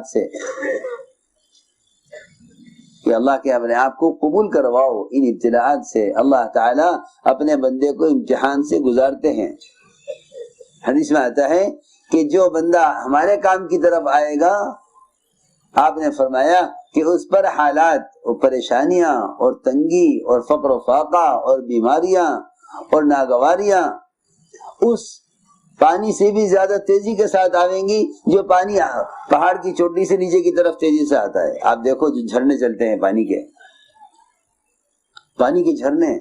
سے کہ اللہ کے اپنے آپ کو قبول کرواؤ ان ابتلاءات سے۔ اللہ تعالیٰ اپنے بندے کو امتحان سے گزارتے ہیں۔ حدیث میں آتا ہے کہ جو بندہ ہمارے کام کی طرف آئے گا، آپ نے فرمایا کہ اس پر حالات اور پریشانیاں اور تنگی اور فقر و فاقہ اور بیماریاں اور ناگواریاں اس پانی سے بھی زیادہ تیزی کے ساتھ آئیں گی جو پانی پہاڑ کی چوٹی سے نیچے کی طرف تیزی سے آتا ہے۔ آپ دیکھو جو جھرنے چلتے ہیں پانی کے جھرنے،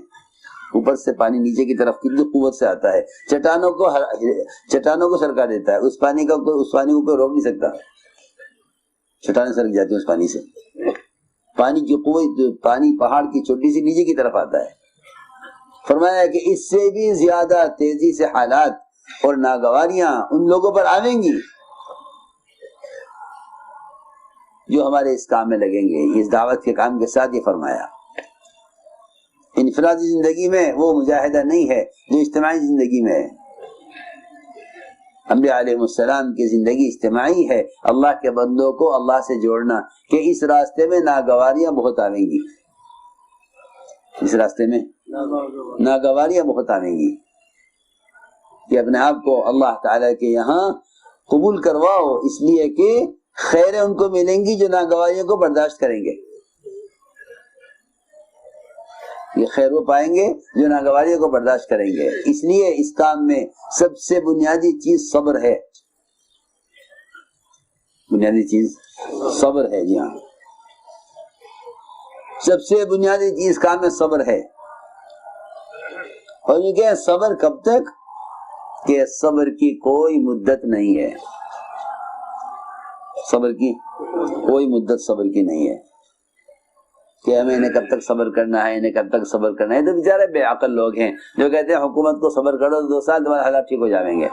اوپر سے پانی نیچے کی طرف کتنی قوت سے آتا ہے، چٹانوں کو سرکا دیتا ہے۔ اس پانی کو کوئی روک نہیں سکتا، چٹانیں سرک جاتی ہیں اس پانی سے۔ پانی کی قوت، پانی پہاڑ کی چوٹی سے نیچے کی طرف آتا ہے۔ فرمایا کہ اس سے بھی زیادہ تیزی سے حالات اور ناگواریاں ان لوگوں پر آویں گی جو ہمارے اس کام میں لگیں گے، اس دعوت کے کام کے ساتھ۔ یہ فرمایا انفرادی زندگی میں وہ مجاہدہ نہیں ہے جو اجتماعی زندگی میں ہے۔ انبیاء علیہ السلام کی زندگی اجتماعی ہے، اللہ کے بندوں کو اللہ سے جوڑنا، کہ اس راستے میں ناگواریاں بہت آویں گی، اس راستے میں ناگواریاں بہت آویں گی، کہ اپنے آپ کو اللہ تعالیٰ کے یہاں قبول کرواؤ، اس لیے کہ خیریں ان کو ملیں گی جو ناگواریوں کو برداشت کریں گے۔ یہ خیر وہ پائیں گے جو ناگواریوں کو برداشت کریں گے۔ اس لیے اس کام میں سب سے بنیادی چیز صبر ہے، بنیادی چیز صبر ہے۔ جی ہاں، سب سے بنیادی چیز کام میں صبر ہے۔ اور یہ کہ صبر کب تک؟ کہ صبر کی کوئی مدت نہیں ہے، صبر کی کوئی مدت صبر کی نہیں ہے کہ ہمیں انہیں کب تک صبر کرنا ہے، انہیں کب تک صبر کرنا ہے۔ تو بیچارے بے عقل لوگ ہیں جو کہتے ہیں حکومت کو صبر کرو 2 سال تمہارے حالات ٹھیک ہو جائیں گے۔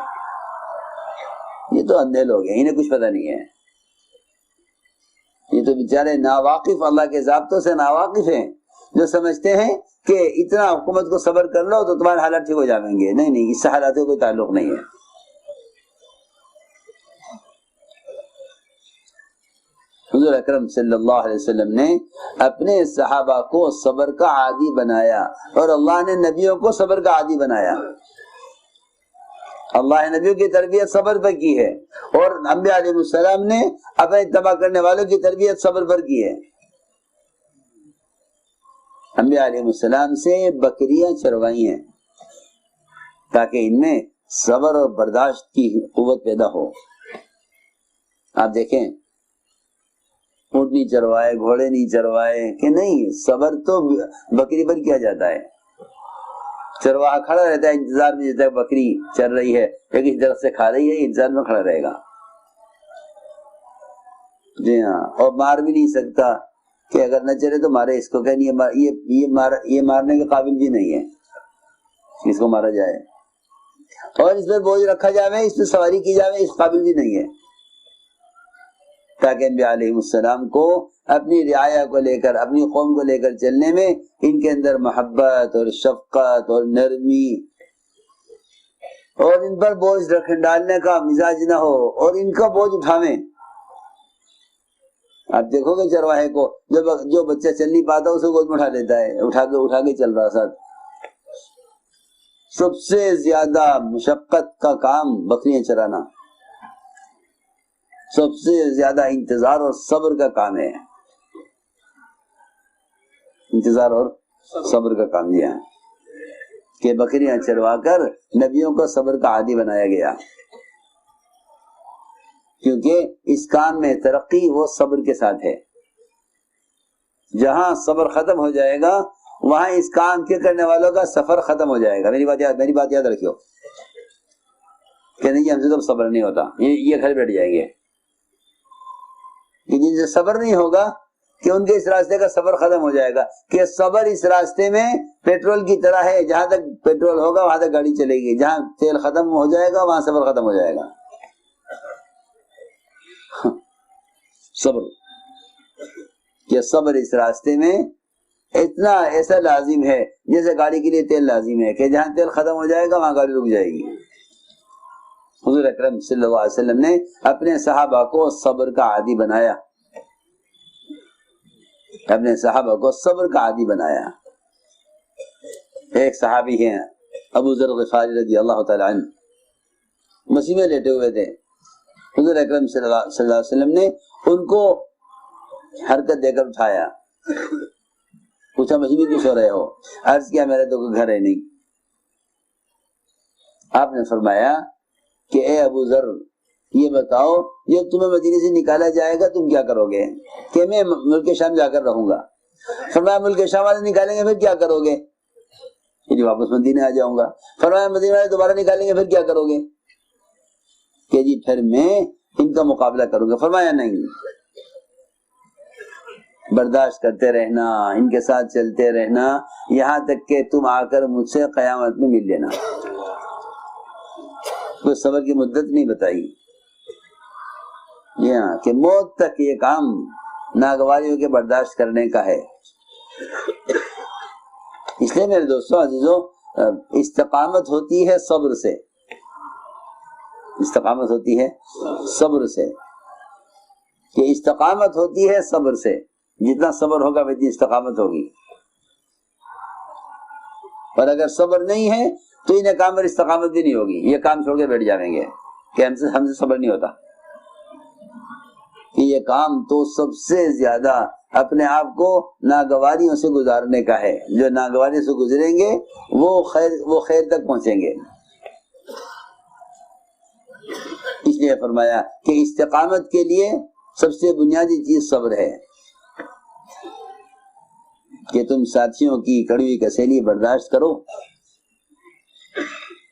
یہ تو اندھے لوگ ہیں، انہیں کچھ پتہ نہیں ہے۔ یہ تو بیچارے ناواقف، اللہ کے ضابطوں سے ناواقف ہیں، جو سمجھتے ہیں کہ اتنا حکومت کو صبر کر لو تو تمہارے حالات ٹھیک ہو جائیں گے۔ نہیں نہیں، اس سے حالات کا کوئی تعلق نہیں ہے۔ حضور اکرم صلی اللہ علیہ وسلم نے اپنے صحابہ کو صبر کا عادی بنایا، اور اللہ نے نبیوں کو صبر کا عادی بنایا۔ اللہ نے نبیوں کی تربیت صبر پر کی ہے، اور انبیاء علیہ السلام نے اپنے اتباع کرنے والوں کی تربیت صبر پر کی ہے۔ انبیاء علیہ السلام سے بکریاں چروائی ہیں تاکہ ان میں صبر اور برداشت کی قوت پیدا ہو۔ آپ دیکھیں، اونٹ نہیں چروائے، گھوڑے نہیں چروائے، کہ نہیں، صبر تو بکری پر کیا جاتا ہے۔ چرواہا کھڑا رہتا ہے انتظار میں، جب تک بکری چر رہی ہے یا کسی درخت سے کھا رہی ہے، انتظار میں کھڑا رہے گا۔ جی ہاں، اور مار بھی نہیں سکتا کہ اگر نہ چلے تو مارے اس کو، کہ یہ مارنے کے قابل بھی نہیں ہے، اس کو مارا جائے، اور اس پر بوجھ رکھا جائے، اس پر سواری کی جائے، اس قابل بھی نہیں ہے۔ تاکہ انبیاء علیہ السلام کو اپنی رعایا کو لے کر، اپنی قوم کو لے کر چلنے میں ان کے اندر محبت اور شفقت اور نرمی، اور ان پر بوجھ ڈالنے کا مزاج نہ ہو، اور ان کا بوجھ اٹھاویں۔ آپ دیکھو گے چرواہے کو، جو بچہ چل نہیں پاتا اسے گود میں اٹھا لیتا ہے، اٹھا کے چل رہا ساتھ۔ سب سے زیادہ مشقت کا کام بکریاں چرانا، سب سے زیادہ انتظار اور صبر کا کام ہے، انتظار اور صبر کا کام یہ ہے کہ بکریاں چروا کر نبیوں کو صبر کا عادی بنایا گیا، کیونکہ اس کام میں ترقی وہ صبر کے ساتھ ہے۔ جہاں صبر ختم ہو جائے گا وہاں اس کام کے کرنے والوں کا سفر ختم ہو جائے گا۔ میری بات یاد رکھیو کہ نہیں ہم سے تو صبر نہیں ہوتا، یہ گھر بیٹھ جائیں گے۔ جن سے صبر نہیں ہوگا کہ ان کے اس راستے کا سفر ختم ہو جائے گا، کہ صبر اس راستے میں پیٹرول کی طرح ہے، جہاں تک پیٹرول ہوگا وہاں تک گاڑی چلے گی، جہاں تیل ختم ہو جائے گا وہاں سفر ختم ہو جائے گا۔ صبر، کہ صبر اس راستے میں اتنا ایسا لازم ہے جیسے گاڑی کے لیے تیل لازم ہے، کہ جہاں تیل ختم ہو جائے گا وہاں گاڑی رک جائے گی۔ حضور اکرم صلی اللہ علیہ وسلم نے اپنے صحابہ کو صبر کا عادی بنایا، اپنے صحابہ کو صبر کا عادی بنایا۔ ایک صحابی ہیں ابو ذر غفاری رضی اللہ تعالی عنہ، مسیح میں لیٹے ہوئے تھے، حضور اکرم صلی اللہ علیہ وسلم نے ان کو حرکت دے کر اٹھایا، پوچھا مسیح میں کیوں سو رہے ہو؟ عرض کیا میرا تو کوئی گھر ہے نہیں۔ آپ نے فرمایا کہ اے ابو ذر یہ بتاؤ جب تمہیں مدینے سے نکالا جائے گا تم کیا کرو گے؟ کہ میں ملک شام جا کر رہوں گا۔ فرمایا ملک شام والے نکالیں گے پھر کیا کرو گے؟ کہ واپس مدینے آ جاؤں گا۔ فرمایا مدینے والے دوبارہ نکالیں گے پھر کیا کرو گے؟ کہ جی پھر میں ان کا مقابلہ کروں گا۔ فرمایا نہیں، برداشت کرتے رہنا، ان کے ساتھ چلتے رہنا یہاں تک کہ تم آ کر مجھ سے قیامت میں مل لینا۔ کوئی صبر کی مدت نہیں بتائی، یہ کہ موت تک یہ کام ناگواریوں کے برداشت کرنے کا ہے۔ اس لیے میرے دوستوں عزیزوں، استقامت ہوتی ہے صبر سے، استقامت ہوتی ہے صبر سے، کہ استقامت ہوتی ہے صبر سے، جتنا صبر ہوگا اتنی استقامت ہوگی۔ اور اگر صبر نہیں ہے تو ان کام پر استقامت بھی نہیں ہوگی، یہ کام چھوڑ کے بیٹھ جائیں گے کہ ہم سے صبر نہیں ہوتا۔ کہ یہ کام تو سب سے زیادہ اپنے آپ کو ناگواریوں سے گزارنے کا ہے، جو ناگواریوں سے گزریں گے وہ خیر تک پہنچیں گے۔ اس لیے فرمایا کہ استقامت کے لیے سب سے بنیادی چیز صبر ہے، کہ تم ساتھیوں کی کڑوی کسیلی برداشت کرو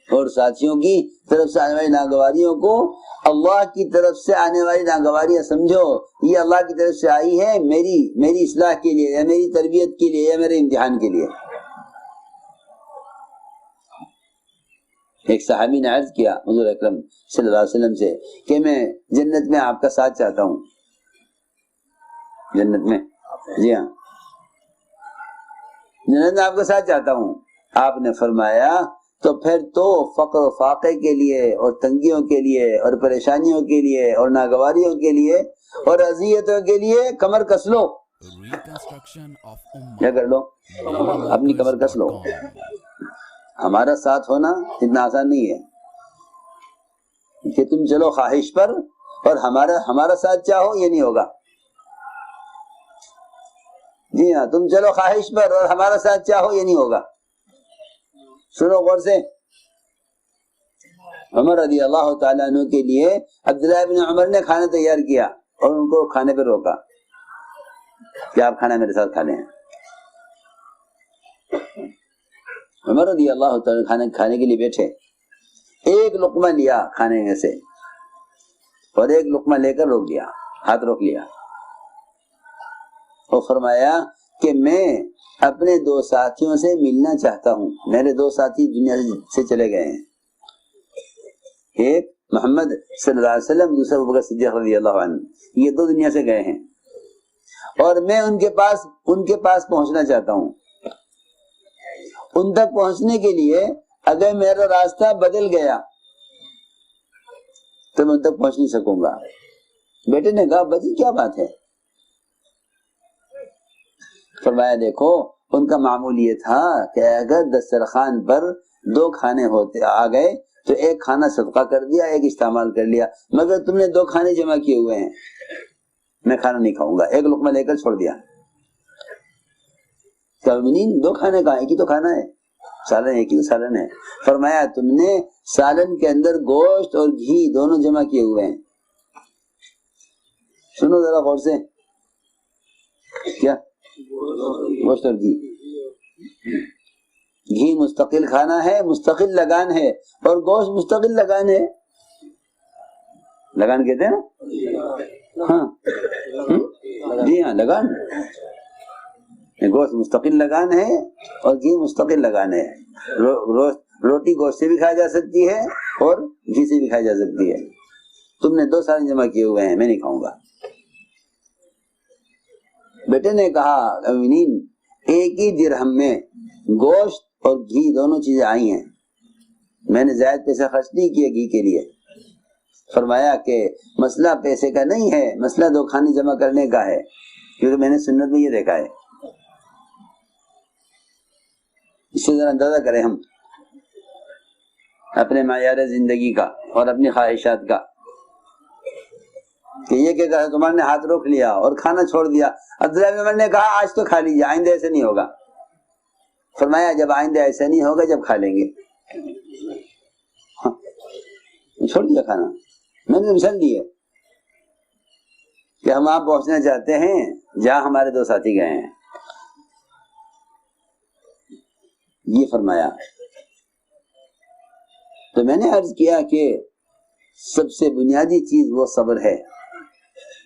اور ساتھیوں کی طرف سے آنے والی ناگواریوں کو اللہ کی طرف سے آنے والی ناگواریاں سمجھو، یہ اللہ کی طرف سے آئی ہے میری اصلاح کے لیے، یا میری تربیت کے لیے، یا میرے امتحان کے لیے۔ ایک صحابی نے عرض کیا حضور اکرم صلی اللہ علیہ وسلم سے کہ میں جنت میں آپ کا ساتھ چاہتا ہوں۔ جنت میں؟ جی ہاں، جنت میں آپ کا ساتھ چاہتا ہوں۔ آپ نے فرمایا تو پھر تو فقر و فاقے کے لیے اور تنگیوں کے لیے اور پریشانیوں کے لیے اور ناگواریوں کے لیے اور اذیتوں کے لیے کمر کس لو، کیا کر لو؟ اپنی کمر کس لو۔ ہمارا ساتھ ہونا اتنا آسان نہیں ہے کہ تم چلو خواہش پر اور ہمارا ساتھ چاہو، یہ نہیں ہوگا۔ جی ہاں، تم چلو خواہش پر اور ہمارا ساتھ چاہو، یہ نہیں ہوگا۔ سنو غور سے، عمر رضی اللہ تعالیٰ عنہ کے لیے عبداللہ بن عمر نے کھانا تیار کیا اور ان کو کھانے پہ روکا کہ آپ کھانا میرے ساتھ کھا لیں۔ عمر رضی اللہ تعالیٰ کھانا کھانے کے لیے بیٹھے، ایک لقمہ لیا کھانے میں سے اور ایک لقمہ لے کر روک دیا، ہاتھ روک لیا اور فرمایا کہ میں اپنے دو ساتھیوں سے ملنا چاہتا ہوں، میرے دو ساتھی دنیا سے چلے گئے ہیں، ایک محمد صلی اللہ علیہ وسلم، دوسرا ابوبکر صدیق رضی اللہ عنہ، یہ دو دنیا سے گئے ہیں اور میں ان کے پاس پہنچنا چاہتا ہوں۔ ان تک پہنچنے کے لیے اگر میرا راستہ بدل گیا تو میں ان تک پہنچ نہیں سکوں گا۔ بیٹے نے کہا بجی کیا بات ہے؟ فرمایا دیکھو ان کا معمول یہ تھا کہ اگر دسترخوان پر دو کھانے آ گئے تو ایک کھانا صدقہ کر دیا، ایک استعمال کر لیا، مگر تم نے دو کھانے جمع کیے ہوئے ہیں، میں کھانا نہیں کھاؤں گا، ایک لقمہ لے کر چھوڑ دیا۔ دو کھانے کا ایک ہی تو کھانا ہے، سالن ایک ہی سالن ہے۔ فرمایا تم نے سالن کے اندر گوشت اور گھی دونوں جمع کیے ہوئے ہیں۔ سنو ذرا غور سے، کیا گوشت اور گھی مستقل کھانا ہے، مستقل لگان ہے، اور گوشت مستقل لگان ہے۔ لگان کہتے ہیں نا؟ ہاں جی ہاں، لگان، گوشت مستقل لگان ہے اور گھی مستقل لگان ہے۔ روٹی گوشت سے بھی کھائی جا سکتی ہے اور گھی سے بھی کھائی جا سکتی ہے۔ تم نے دو سالن جمع کیے ہوئے ہیں، میں نہیں کھاؤں گا۔ بیٹے نے کہا امینین، ایک ہی درہم میں گوشت اور گھی دونوں چیزیں آئی ہیں، میں نے زائد پیسے خرچ نہیں کیے گھی کے لیے، فرمایا کہ مسئلہ پیسے کا نہیں ہے، مسئلہ دو کھانے جمع کرنے کا ہے، کیونکہ میں نے سنت میں یہ دیکھا ہے۔ اس سے ذرا اندازہ کریں ہم اپنے معیار زندگی کا اور اپنی خواہشات کا، کہ یہ کہ تمہارے نے ہاتھ روک لیا اور کھانا چھوڑ دیا۔ عبداللہ بن عمر نے کہا آج تو کھا لیجیے، آئندہ ایسے نہیں ہوگا۔ فرمایا جب آئندہ ایسا نہیں ہوگا جب کھا لیں گے۔ چھوڑ دیا کھانا۔ میں نے مثال دی ہے کہ ہم آپ پہنچنا چاہتے ہیں جہاں ہمارے دو ساتھی گئے ہیں، یہ فرمایا۔ تو میں نے عرض کیا کہ سب سے بنیادی چیز وہ صبر ہے۔